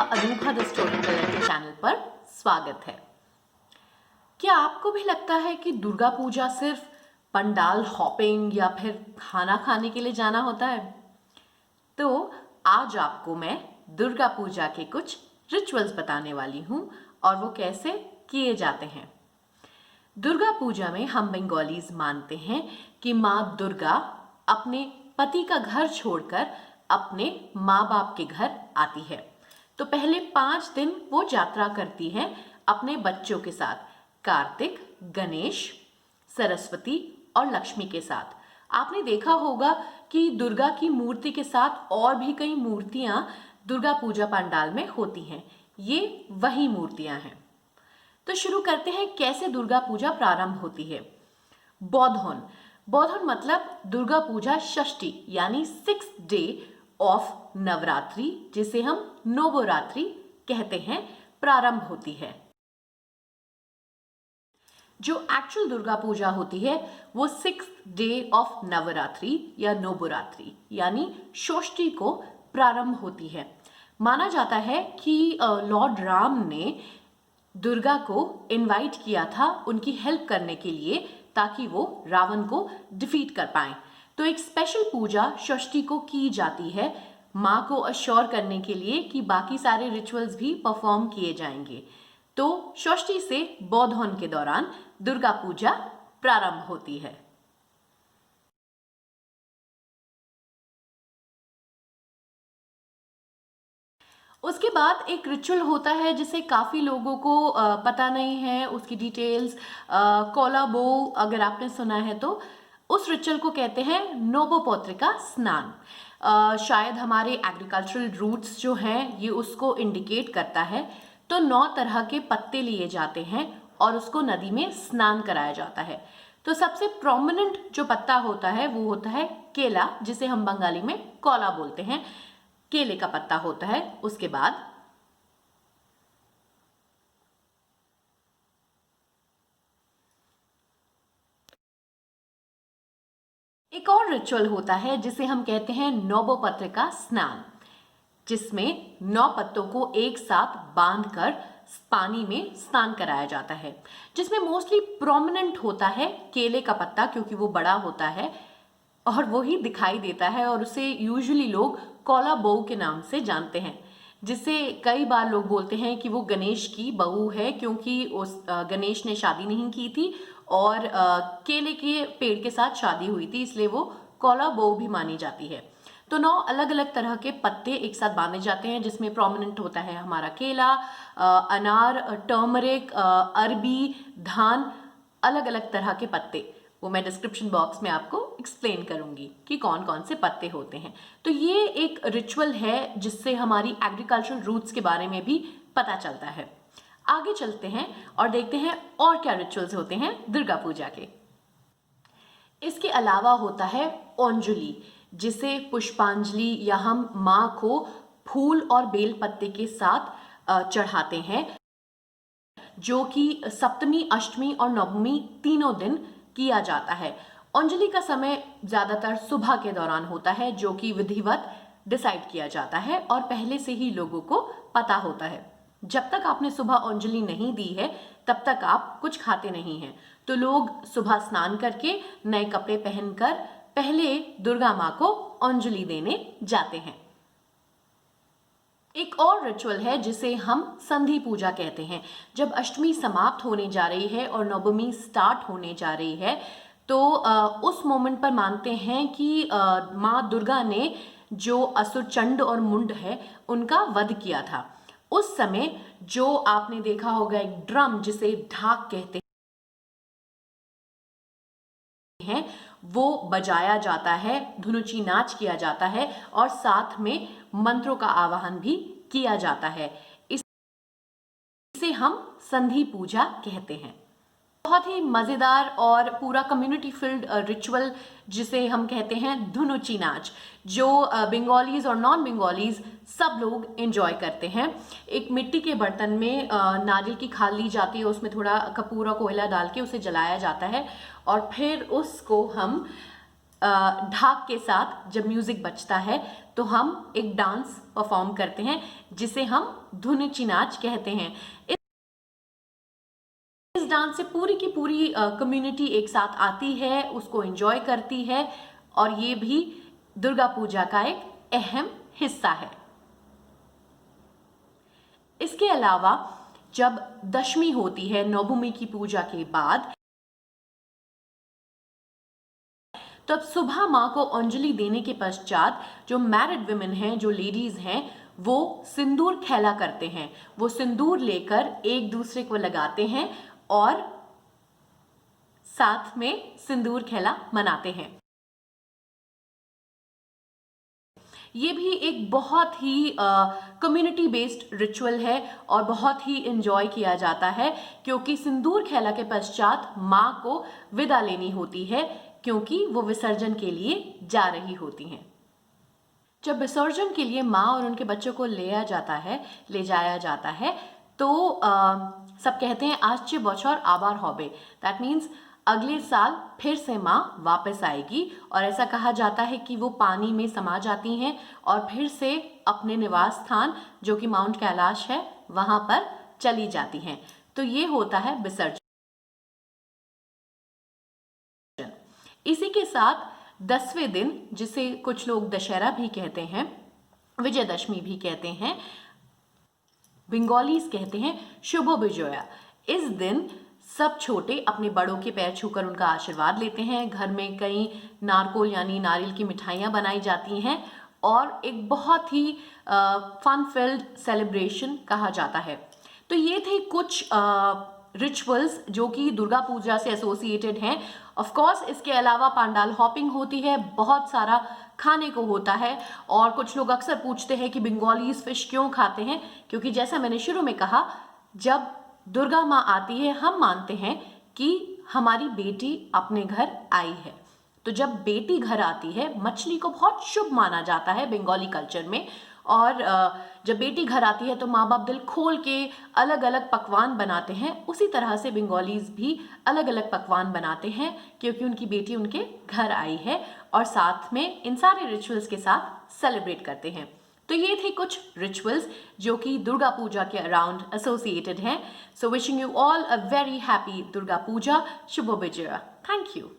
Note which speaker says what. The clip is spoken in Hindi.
Speaker 1: अनूठा द स्टोरी टेलर के चैनल पर स्वागत है। क्या आपको भी लगता है कि दुर्गा पूजा सिर्फ पंडाल हॉपिंग या फिर खाना खाने के लिए जाना होता है? तो आज आपको मैं दुर्गा पूजा के कुछ रिचुअल्स बताने वाली हूँ और वो कैसे किए जाते हैं। दुर्गा पूजा में हम बंगालीज मानते हैं कि माँ दुर्गा अपने पति का घर छोड़कर अपने माँ बाप के घर आती है। तो पहले 5 दिन वो यात्रा करती हैं अपने बच्चों के साथ, कार्तिक, गणेश, सरस्वती और लक्ष्मी के साथ। आपने देखा होगा कि दुर्गा की मूर्ति के साथ और भी कई मूर्तियां दुर्गा पूजा पंडाल में होती हैं। ये वही मूर्तियां हैं। तो शुरू करते हैं कैसे दुर्गा पूजा प्रारंभ होती है। बोधन बोधन मतलब दुर्गा पूजा षष्ठी यानी 6th डे ऑफ नवरात्रि, जिसे हम नवरात्रि कहते हैं, प्रारंभ होती है। जो एक्चुअल दुर्गा पूजा होती है वो 6th डे ऑफ नवरात्रि या नवरात्रि यानी षष्ठी को प्रारंभ होती है। माना जाता है कि लॉर्ड राम ने दुर्गा को इनवाइट किया था उनकी हेल्प करने के लिए, ताकि वो रावण को डिफीट कर पाएं। तो एक स्पेशल पूजा षष्ठी को की जाती है माँ को अश्योर करने के लिए कि बाकी सारे रिचुअल्स भी परफॉर्म किए जाएंगे। तो षष्ठी से बोधन के दौरान दुर्गा पूजा प्रारंभ होती है। उसके बाद एक रिचुअल होता है जिसे काफ़ी लोगों को पता नहीं है, उसकी डिटेल्स। कोलाबो अगर आपने सुना है तो उस रिचुअल को कहते हैं नवपौत्रिका स्नान। शायद हमारे एग्रीकल्चरल रूट्स जो हैं ये उसको इंडिकेट करता है। तो 9 तरह के पत्ते लिए जाते हैं और उसको नदी में स्नान कराया जाता है। तो सबसे प्रोमिनेंट जो पत्ता होता है वो होता है केला, जिसे हम बंगाली में कोला बोलते हैं। केले का पत्ता होता है। उसके बाद एक और रिचुअल होता है जिसे हम कहते हैं नवपत्रिका स्नान, जिसमें 9 पत्तों को एक साथ बांधकर पानी में स्नान कराया जाता है, जिसमें मोस्टली प्रोमिनेंट होता है केले का पत्ता, क्योंकि वो बड़ा होता है और वो ही दिखाई देता है और उसे यूजुअली लोग कोला बहू के नाम से जानते हैं। जिससे कई बार लोग बोलते हैं कि वो गणेश की बहू है, क्योंकि उस गणेश ने शादी नहीं की थी और केले के पेड़ के साथ शादी हुई थी, इसलिए वो कोला बहू भी मानी जाती है। तो 9 अलग अलग तरह के पत्ते एक साथ बांधे जाते हैं, जिसमें प्रोमिनेंट होता है हमारा केला, अनार, टर्मरिक, अरबी, धान, अलग अलग तरह के पत्ते। वो मैं डिस्क्रिप्शन बॉक्स में आपको एक्सप्लेन करूंगी कि कौन कौन से पत्ते होते हैं। तो ये एक रिचुअल है जिससे हमारी एग्रीकल्चरल रूट्स के बारे में भी पता चलता है। आगे चलते हैं और देखते हैं और क्या रिचुअल्स होते हैं दुर्गा पूजा के। इसके अलावा होता है अंजलि, जिसे पुष्पांजलि या हम माँ को फूल और बेल पत्ते के साथ चढ़ाते हैं, जो कि सप्तमी, अष्टमी और नवमी तीनों दिन किया जाता है। अंजलि का समय ज्यादातर सुबह के दौरान होता है, जो कि विधिवत डिसाइड किया जाता है और पहले से ही लोगों को पता होता है। जब तक आपने सुबह अंजलि नहीं दी है तब तक आप कुछ खाते नहीं हैं। तो लोग सुबह स्नान करके नए कपड़े पहनकर पहले दुर्गा माँ को अंजलि देने जाते हैं। एक और रिचुअल है जिसे हम संधि पूजा कहते हैं। जब अष्टमी समाप्त होने जा रही है और नवमी स्टार्ट होने जा रही है, तो उस मोमेंट पर मानते हैं कि माँ दुर्गा ने जो असुर चंड और मुंड है उनका वध किया था। उस समय जो आपने देखा होगा एक ड्रम जिसे ढाक कहते हैं, वो बजाया जाता है, धुनुची नाच किया जाता है और साथ में मंत्रों का आवाहन भी किया जाता है। इसे हम संधि पूजा कहते हैं। बहुत ही मजेदार और पूरा कम्युनिटी फील्ड रिचुअल जिसे हम कहते हैं धुनुची नाच, जो बंगालीज और नॉन बंगालीज सब लोग एंजॉय करते हैं। एक मिट्टी के बर्तन में नारियल की खाल ली जाती है, उसमें थोड़ा कपूर और कोयला डाल के उसे जलाया जाता है और फिर उसको हम ढाक के साथ जब म्यूजिक बजता है तो हम एक डांस परफॉर्म करते हैं जिसे हम धुनुची नाच कहते हैं। इस डांस से पूरी की पूरी कम्युनिटी एक साथ आती है, उसको एंजॉय करती है और ये भी दुर्गा पूजा का एक अहम हिस्सा है। इसके अलावा जब दशमी होती है नवमी की पूजा के बाद, तो अब सुबह माँ को अंजलि देने के पश्चात जो मैरिड विमेन हैं, जो लेडीज हैं, वो सिंदूर खेला करते हैं। वो सिंदूर लेकर एक दूसरे को लगाते हैं और साथ में सिंदूर खेला मनाते हैं। ये भी एक बहुत ही कम्युनिटी बेस्ड रिचुअल है और बहुत ही एंजॉय किया जाता है, क्योंकि सिंदूर खेला के पश्चात माँ को विदा लेनी होती है, क्योंकि वो विसर्जन के लिए जा रही होती हैं। जब विसर्जन के लिए माँ और उनके बच्चों को ले जाया जाता है तो सब कहते हैं आजचे बछर आबार होबे। दैट मीन्स अगले साल फिर से माँ वापस आएगी, और ऐसा कहा जाता है कि वो पानी में समा जाती हैं और फिर से अपने निवास स्थान जो कि माउंट कैलाश है वहां पर चली जाती हैं। तो ये होता है विसर्जन। इसी के साथ 10वें दिन, जिसे कुछ लोग दशहरा भी कहते हैं, विजयदशमी भी कहते हैं, बंगालीज कहते हैं शुभ विजया। इस दिन सब छोटे अपने बड़ों के पैर छूकर उनका आशीर्वाद लेते हैं। घर में कई नारकोल यानी नारियल की मिठाइयाँ बनाई जाती हैं और एक बहुत ही फन फिल्ड सेलिब्रेशन कहा जाता है। तो ये थे कुछ रिचुअल्स जो कि दुर्गा पूजा से एसोसिएटेड हैं। ऑफ कोर्स इसके अलावा पंडाल हॉपिंग होती है, बहुत सारा खाने को होता है, और कुछ लोग अक्सर पूछते हैं कि बंगालीज फिश क्यों खाते हैं, क्योंकि जैसा मैंने शुरू में कहा, जब दुर्गा माँ आती है हम मानते हैं कि हमारी बेटी अपने घर आई है। तो जब बेटी घर आती है, मछली को बहुत शुभ माना जाता है बंगाली कल्चर में, और जब बेटी घर आती है तो माँ बाप दिल खोल के अलग अलग पकवान बनाते हैं। उसी तरह से बंगालीज भी अलग अलग पकवान बनाते हैं, क्योंकि उनकी बेटी उनके घर आई है और साथ में इन सारे रिचुअल्स के साथ सेलिब्रेट करते हैं। तो ये थे कुछ रिचुअल्स जो कि दुर्गा पूजा के अराउंड एसोसिएटेड हैं। So wishing you all a very happy Durga Puja, शुभ विजया। Thank you.